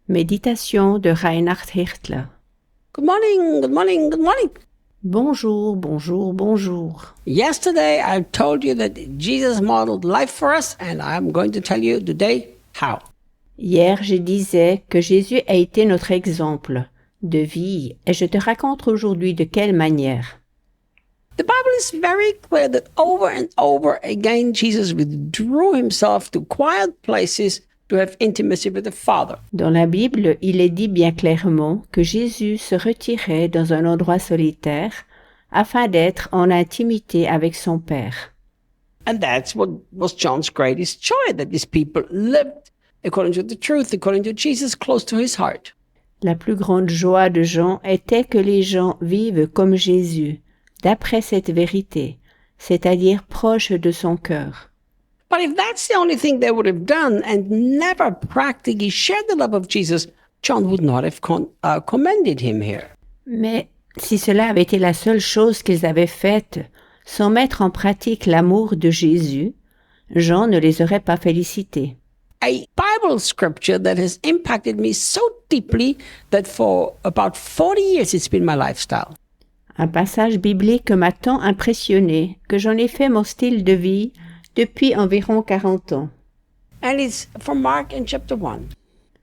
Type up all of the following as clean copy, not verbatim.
Méditation de Reinhard Hirtler. Good morning, good morning, good morning. Bonjour, bonjour, bonjour. Yesterday I told you that Jesus modeled life for us, and I'm going to tell you today how. Hier, je disais que Jésus a été notre exemple de vie et je te raconte aujourd'hui de quelle manière. The Bible is very clear that over and over again Jesus withdrew himself to quiet places to have intimacy with the Father. Dans la Bible, il est dit bien clairement que Jésus se retirait dans un endroit solitaire afin d'être en intimité avec son Père. And that's what was John's greatest joy, that these people lived according to the truth, according to Jesus, close to his heart. La plus grande joie de Jean était que les gens vivent comme Jésus, d'après cette vérité, c'est-à-dire proche de son cœur. But if that's the only thing they would have done and never practically shared the love of Jesus, John would not have commended him here. Mais si cela avait été la seule chose qu'ils avaient faite, sans mettre en pratique l'amour de Jésus, Jean ne les aurait pas félicités. A Bible scripture that has impacted me so deeply that for about 40 years it's been my lifestyle. Un passage biblique m'a tant impressionné que j'en ai fait mon style de vie depuis environ 40 ans. And it's from Mark in chapter 1.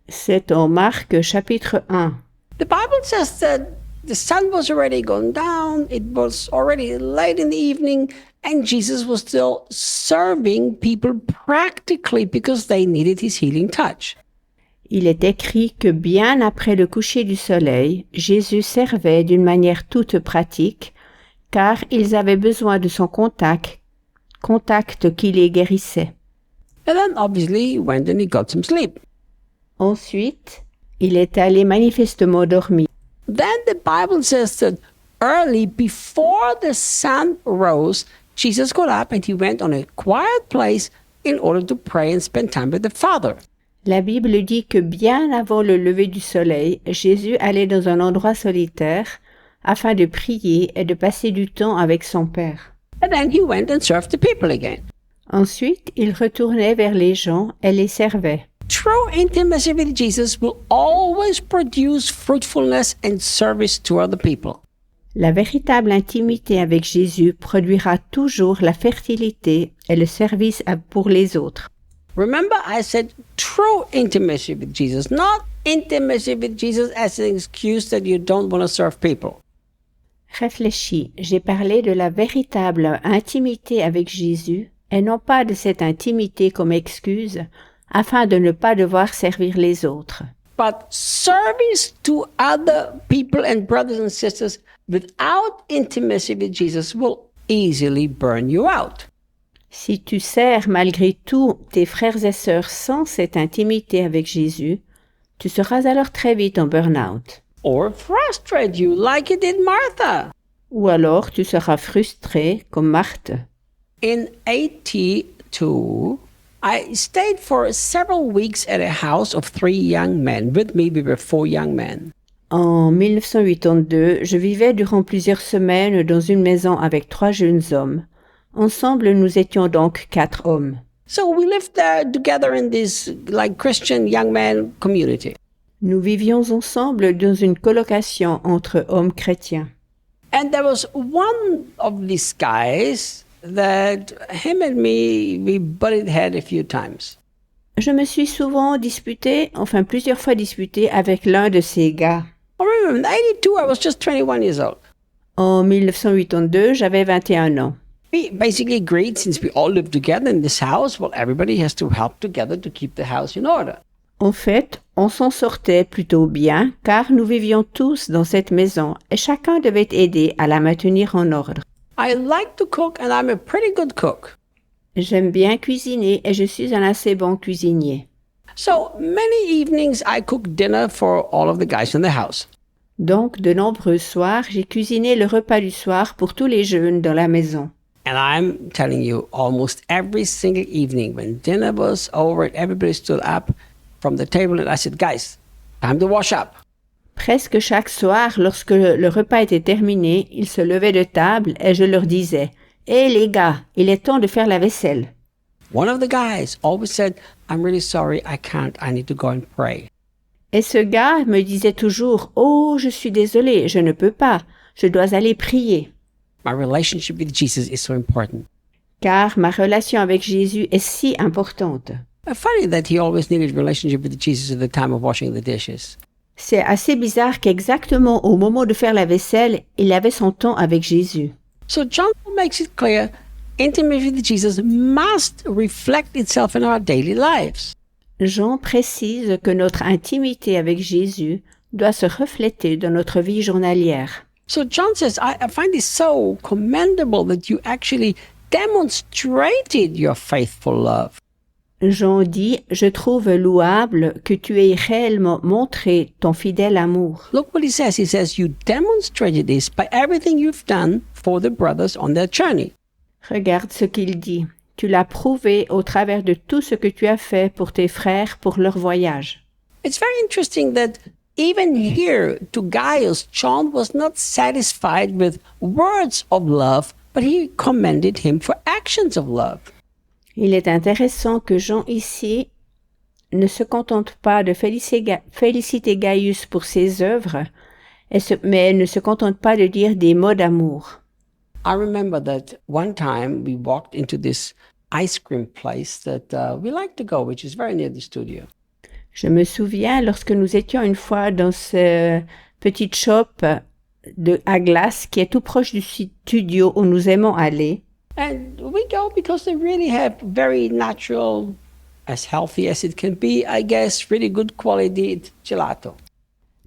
C'est en Marc chapitre 1. The Bible says that the sun was already gone down, it was already late in the evening, and Jesus was still serving people practically because they needed his healing touch. Il est écrit que bien après le coucher du soleil, Jésus servait d'une manière toute pratique, car ils avaient besoin de son contact qui les guérissait. And then obviously he went and he got some sleep. Ensuite, il est allé manifestement dormir. Then the Bible says that early before the sun rose, Jesus got up and he went on a quiet place in order to pray and spend time with the Father. La Bible dit que bien avant le lever du soleil, Jésus allait dans un endroit solitaire afin de prier et de passer du temps avec son Père. And then he went and served the people again. Ensuite, il retournait vers les gens et les servait. True intimacy with Jesus will always produce fruitfulness and service to other people. La véritable intimité avec Jésus produira toujours la fertilité et le service pour les autres. Remember, I said true intimacy with Jesus, not intimacy with Jesus as an excuse that you don't want to serve people. Réfléchis, j'ai parlé de la véritable intimité avec Jésus et non pas de cette intimité comme excuse afin de ne pas devoir servir les autres. But service to other people and brothers and sisters without intimacy with Jesus will easily burn you out. Si tu sers malgré tout tes frères et sœurs sans cette intimité avec Jésus, tu seras alors très vite en burn-out. Or frustrate you like it did Martha. Ou alors tu seras frustré comme Marthe. In 82, I stayed for several weeks at a house of 3 young men. With me, we were 4 young men. En 1982, je vivais durant plusieurs semaines dans une maison avec 3 jeunes hommes. Ensemble, nous étions donc 4 hommes. So we lived there together in this like Christian young man community. Nous vivions ensemble dans une colocation entre hommes chrétiens. And there was one of these guys that him and me, we butted head a few times. Je me suis plusieurs fois disputée avec l'un de ces gars. I remember in 82, I was just 21 years old. En 1982, j'avais 21 ans. We basically agreed, since we all live together in this house, well, everybody has to help together to keep the house in order. En fait, on s'en sortait plutôt bien car nous vivions tous dans cette maison et chacun devait aider à la maintenir en ordre. I like to cook and I'm a pretty good cook. J'aime bien cuisiner et je suis un assez bon cuisinier. So many evenings I cook dinner for all of the guys in the house. Donc, de nombreux soirs, j'ai cuisiné le repas du soir pour tous les jeunes dans la maison. And I'm telling you, almost every single evening when dinner was over and everybody stood up from the table and I said, guys, time to wash up. Presque chaque soir, lorsque le repas était terminé, ils se levaient de table et je leur disais « Hé les gars, il est temps de faire la vaisselle ». One of the guys always said, I'm really sorry, I can't, I need to go and pray. Et ce gars me disait toujours « Oh, je suis désolé, je ne peux pas, je dois aller prier. My relationship with Jesus is so important. » Car ma relation avec Jésus est si importante. I find it that he always needed relationship with Jesus at the time of washing the dishes. C'est assez bizarre qu'exactement au moment de faire la vaisselle, il avait son temps avec Jésus. So John makes it clear, intimacy with Jesus must reflect itself in our daily lives. Jean précise que notre intimité avec Jésus doit se refléter dans notre vie journalière. So John says, I find it so commendable that you actually demonstrated your faithful love. Jean dit « Je trouve louable que tu aies réellement montré ton fidèle amour. Look what he says. He says, you demonstrated this by everything you've done for the brothers on their journey. » Regarde ce qu'il dit. Tu l'as prouvé au travers de tout ce que tu as fait pour tes frères pour leur voyage. It's very interesting that even here to Gaius, John was not satisfied with words of love, but he commended him for actions of love. Il est intéressant que Jean ici ne se contente pas de féliciter Gaius pour ses œuvres, mais ne se contente pas de dire des mots d'amour. I remember that one time we walked into this ice cream place that we like to go, which is very near the studio. Je me souviens lorsque nous étions une fois dans ce petit shop à glace qui est tout proche du studio où nous aimons aller. And we go because they really have very natural, as healthy as it can be, I guess, really good quality gelato.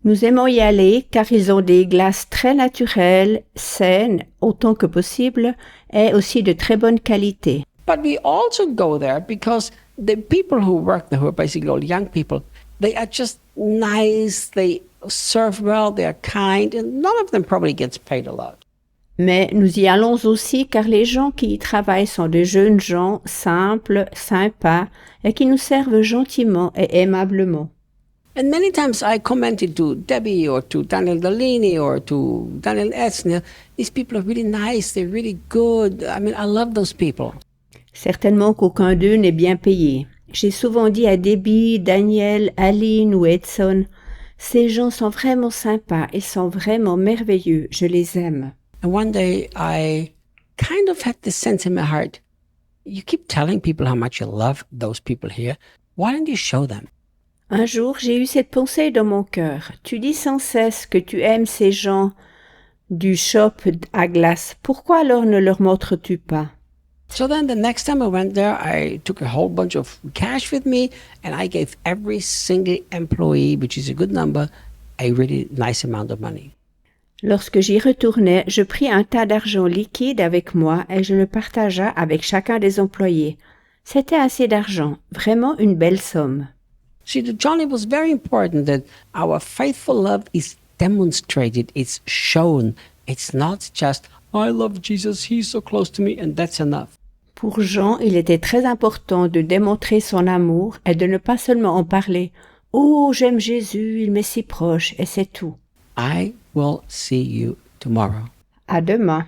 Nous aimons y aller car ils ont des glaces très naturelles, saines, autant que possible, et aussi de très bonne qualité. But we also go there because the people who work there, who are basically all young people, they are just nice, they serve well, they are kind, and none of them probably gets paid a lot. Mais nous y allons aussi car les gens qui y travaillent sont de jeunes gens simples, sympas et qui nous servent gentiment et aimablement. And many times I commented to Debbie or to Daniel Delaney or to Daniel Etzner, these people are really nice, they're really good. I mean, I love those people. Certainement qu'aucun d'eux n'est bien payé. J'ai souvent dit à Debbie, Daniel, Aline ou Edson, ces gens sont vraiment sympas, ils sont vraiment merveilleux, je les aime. And one day I kind of had this sense in my heart, you keep telling people how much you love those people here. Why don't you show them? Un jour, j'ai eu cette pensée dans mon cœur. Tu dis sans cesse que tu aimes ces gens du shop à glace. Pourquoi alors ne leur montres-tu pas? So then the next time I went there, I took a whole bunch of cash with me and I gave every single employee, which is a good number, a really nice amount of money. Lorsque j'y retournai, je pris un tas d'argent liquide avec moi et je le partagea avec chacun des employés. C'était assez d'argent, vraiment une belle somme. See, to John, it was very important that our faithful love is demonstrated, it's shown. It's not just, I love Jesus, he's so close to me, and that's enough. Pour Jean, il était très important de démontrer son amour et de ne pas seulement en parler. « Oh, j'aime Jésus, il m'est si proche » et c'est tout. I will see you tomorrow. À demain.